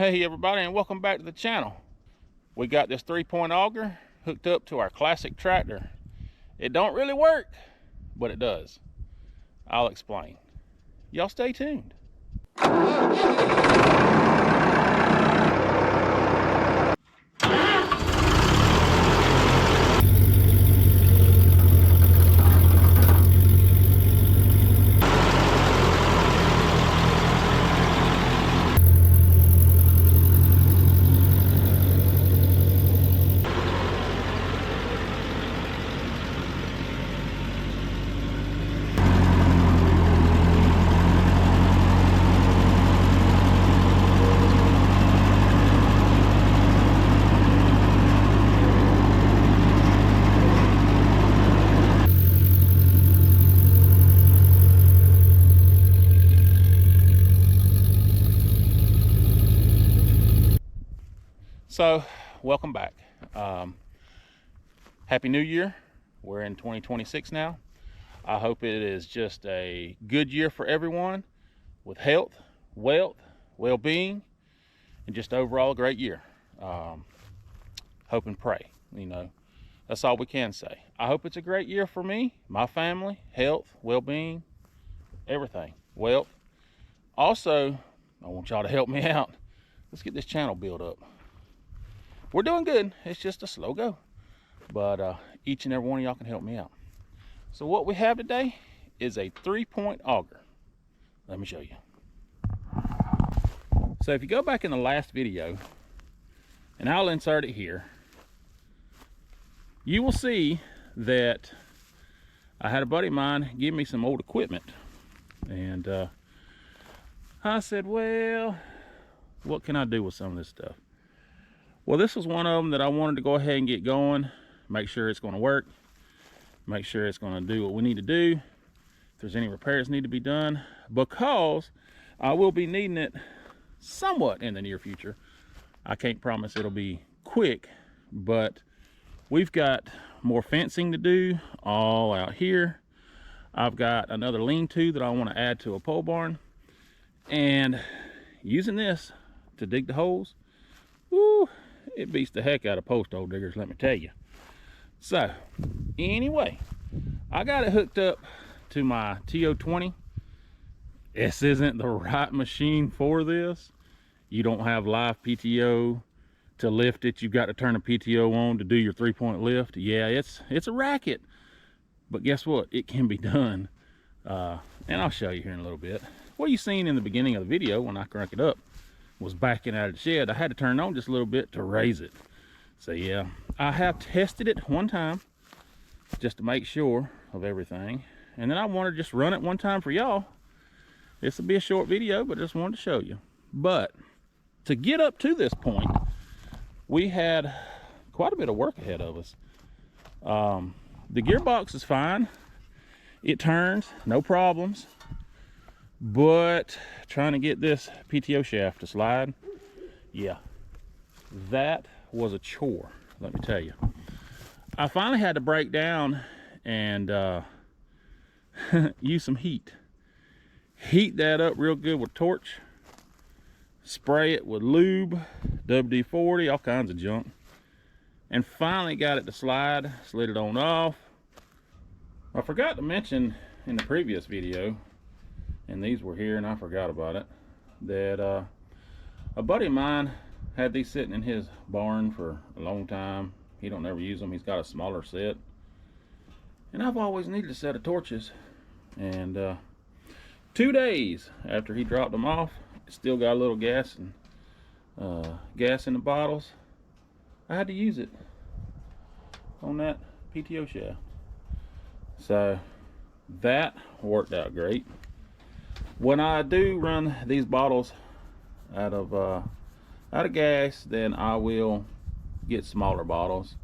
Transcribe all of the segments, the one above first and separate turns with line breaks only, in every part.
Hey everybody, and welcome back to the channel. We got this 3-point auger hooked up to our classic tractor. It don't really work, but it does. I'll explain. Y'all stay tuned. So, welcome back. Happy New Year. We're in 2026 now. I hope it is just a good year for everyone with health, wealth, well-being, and just overall a great year. Hope and pray, that's all we can say. I hope it's a great year for me, my family, health, well-being, everything, wealth. Also, I want y'all to help me out. Let's get this channel built up. We're doing good. It's just a slow go, but each and every one of y'all can help me out. So what we have today is a 3-point auger. Let me show you. So if you go back in the last video, and I'll insert it here, you will see that I had a buddy of mine give me some old equipment, and I said, well, what can I do with some of this stuff? Well, this was one of them that I wanted to go ahead and get going, make sure it's going to work, make sure it's going to do what we need to do, if there's any repairs need to be done, because I will be needing it somewhat in the near future. I can't promise it'll be quick, but we've got more fencing to do all out here. I've got another lean-to that I want to add to a pole barn, and using this to dig the holes, woo, it beats the heck out of post hole diggers, let me tell you. So anyway, I got it hooked up to my TO20. This isn't the right machine for this. You don't have live PTO to lift it. You've got to turn a PTO on to do your 3-point lift. Yeah, it's a racket, but guess what, it can be done. And I'll show you here in a little bit. What you seen in the beginning of the video when I crank it up was backing out of the shed. I had to turn it on just a little bit to raise it. So yeah, I have tested it one time just to make sure of everything, and then I wanted to just run it one time for y'all. This will be a short video, but I just wanted to show you. But to get up to this point, we had quite a bit of work ahead of us. The gearbox is fine, it turns, no problems. But trying to get this PTO shaft to slide, yeah, that was a chore, let me tell you. I finally had to break down and use some heat that up real good with torch, spray it with lube, WD-40, all kinds of junk, and finally got it to slide, slid it on off. I forgot to mention in the previous video, and these were here and I forgot about it, that a buddy of mine had these sitting in his barn for a long time. He don't ever use them. He's got a smaller set, and I've always needed a set of torches, and 2 days after he dropped them off, it still got a little gas in the bottles. I had to use it on that PTO shaft, so that worked out great. When I do run these bottles out of gas, then I will get smaller bottles,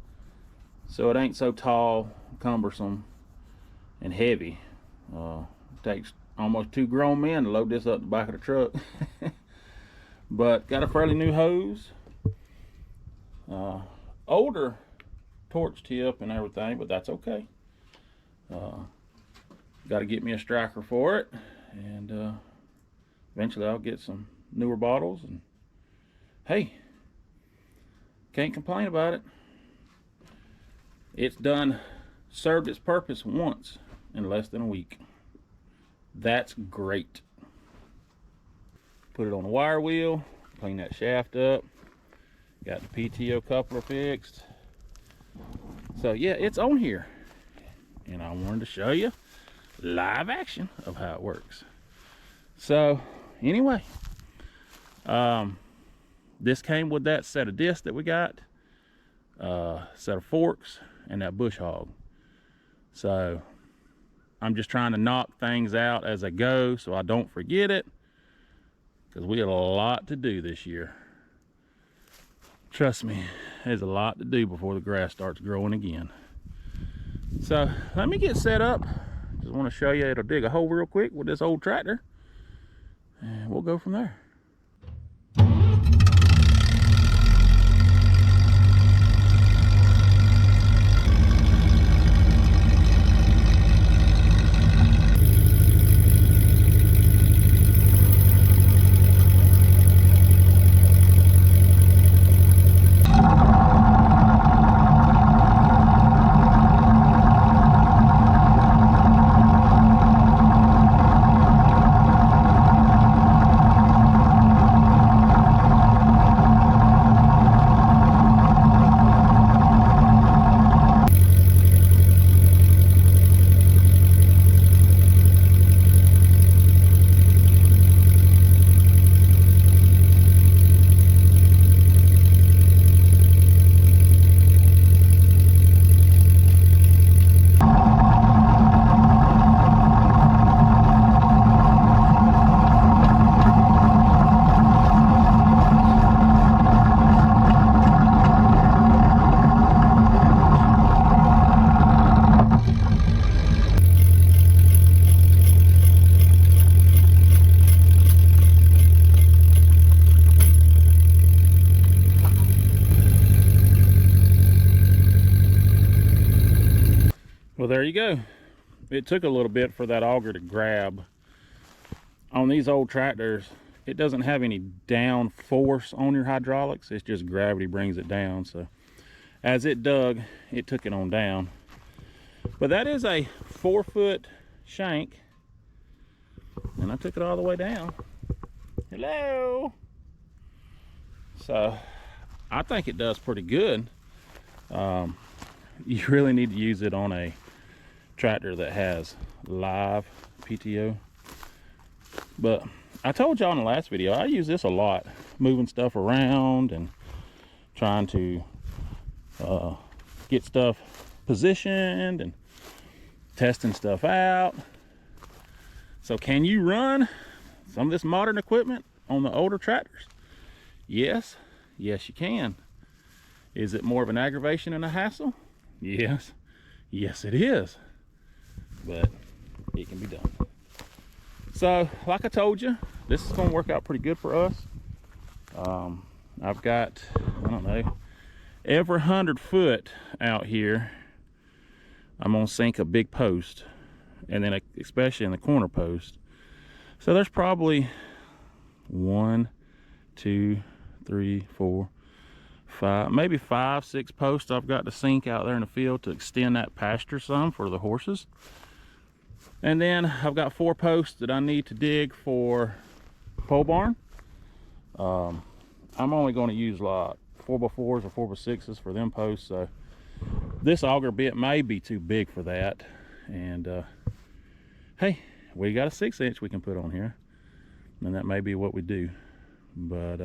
so it ain't so tall, cumbersome, and heavy. It takes almost 2 grown men to load this up the back of the truck. But got a fairly new hose, older torch tip and everything, but that's okay. Got to get me a striker for it, and eventually I'll get some newer bottles and hey, can't complain about it. It's done served its purpose once in less than a week. That's great. Put it on the wire wheel, clean that shaft up, got the PTO coupler fixed. So yeah, it's on here, and I wanted to show you live action of how it works. So anyway, this came with that set of discs that we got, set of forks, and that bush hog. So I'm just trying to knock things out as I go so I don't forget it, because we had a lot to do this year. Trust me, there's a lot to do before the grass starts growing again. So let me get set up. Just want to show you, it'll dig a hole real quick with this old tractor, and we'll go from there. Well, there you go. It took a little bit for that auger to grab. On these old tractors, it doesn't have any down force on your hydraulics. It's just gravity brings it down. So as it dug, it took it on down. But that is a 4-foot shank, and I took it all the way down. Hello. So I think it does pretty good. You really need to use it on a tractor that has live PTO. But I told y'all in the last video, I use this a lot, moving stuff around and trying to get stuff positioned and testing stuff out. So can you run some of this modern equipment on the older tractors? Yes you can. Is it more of an aggravation and a hassle? Yes it is, but it can be done. So like I told you, this is going to work out pretty good for us. I've got, I don't know, every 100 foot out here I'm going to sink a big post, and then especially in the corner post. So there's probably 1, 2, 3, 4, 5, maybe 5, 6 posts I've got to sink out there in the field to extend that pasture some for the horses. And then I've got 4 posts that I need to dig for pole barn. I'm only going to use like 4x4s or 4x6s for them posts. So this auger bit may be too big for that. And hey, we got a 6-inch we can put on here, and that may be what we do. But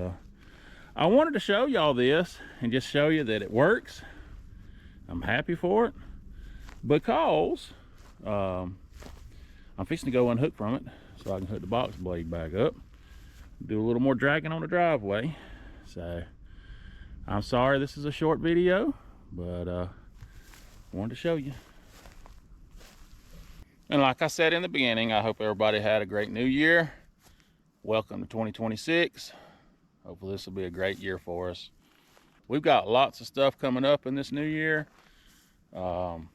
I wanted to show y'all this and just show you that it works. I'm happy for it, because I'm fixing to go unhook from it so I can hook the box blade back up, do a little more dragging on the driveway. So I'm sorry this is a short video, but I wanted to show you. And like I said in the beginning, I hope everybody had a great new year. Welcome to 2026. Hopefully this will be a great year for us. We've got lots of stuff coming up in this new year. I'm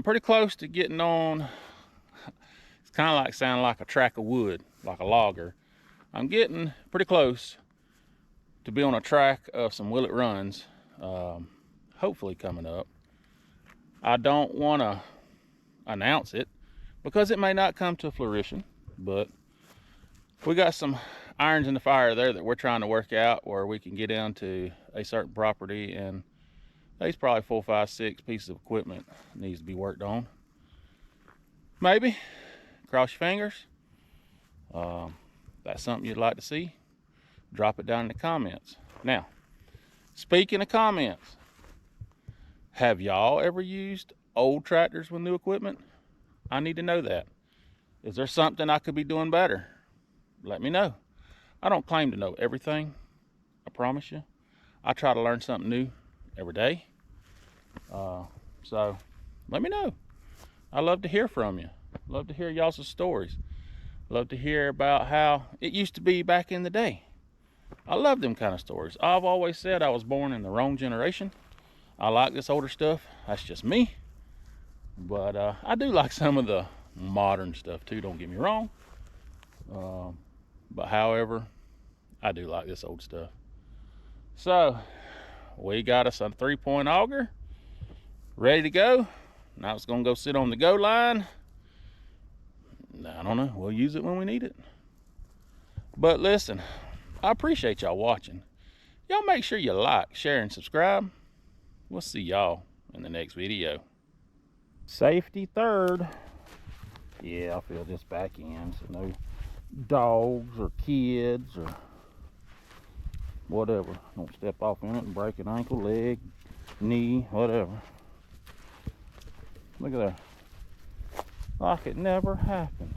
pretty close to getting on. It's kind of like sounding like a track of wood, like a logger. I'm getting pretty close to be on a track of some Will It Runs, hopefully coming up. I don't want to announce it because it may not come to fruition, but we got some irons in the fire there that we're trying to work out where we can get into a certain property, and there's probably 4, 5, 6 pieces of equipment that needs to be worked on. Maybe. Cross your fingers. That's something you'd like to see, drop it down in the comments. Now, speaking of comments, have y'all ever used old tractors with new equipment? I need to know that. Is there something I could be doing better? Let me know. I don't claim to know everything, I promise you. I try to learn something new every day. So let me know. I love to hear from you. Love to hear y'all's stories. Love to hear about how it used to be back in the day. I love them kind of stories. I've always said I was born in the wrong generation. I like this older stuff. That's just me. But I do like some of the modern stuff too, don't get me wrong. But however, I do like this old stuff. So we got us a 3-point auger ready to go. Now it's gonna go sit on the go line. I don't know, we'll use it when we need it. But listen, I appreciate y'all watching. Y'all make sure you like, share, and subscribe. We'll see y'all in the next video. Safety third. Yeah, I'll fill this back in so no dogs or kids or whatever don't step off in it and break an ankle, leg, knee, whatever. Look at that. Like it never happened.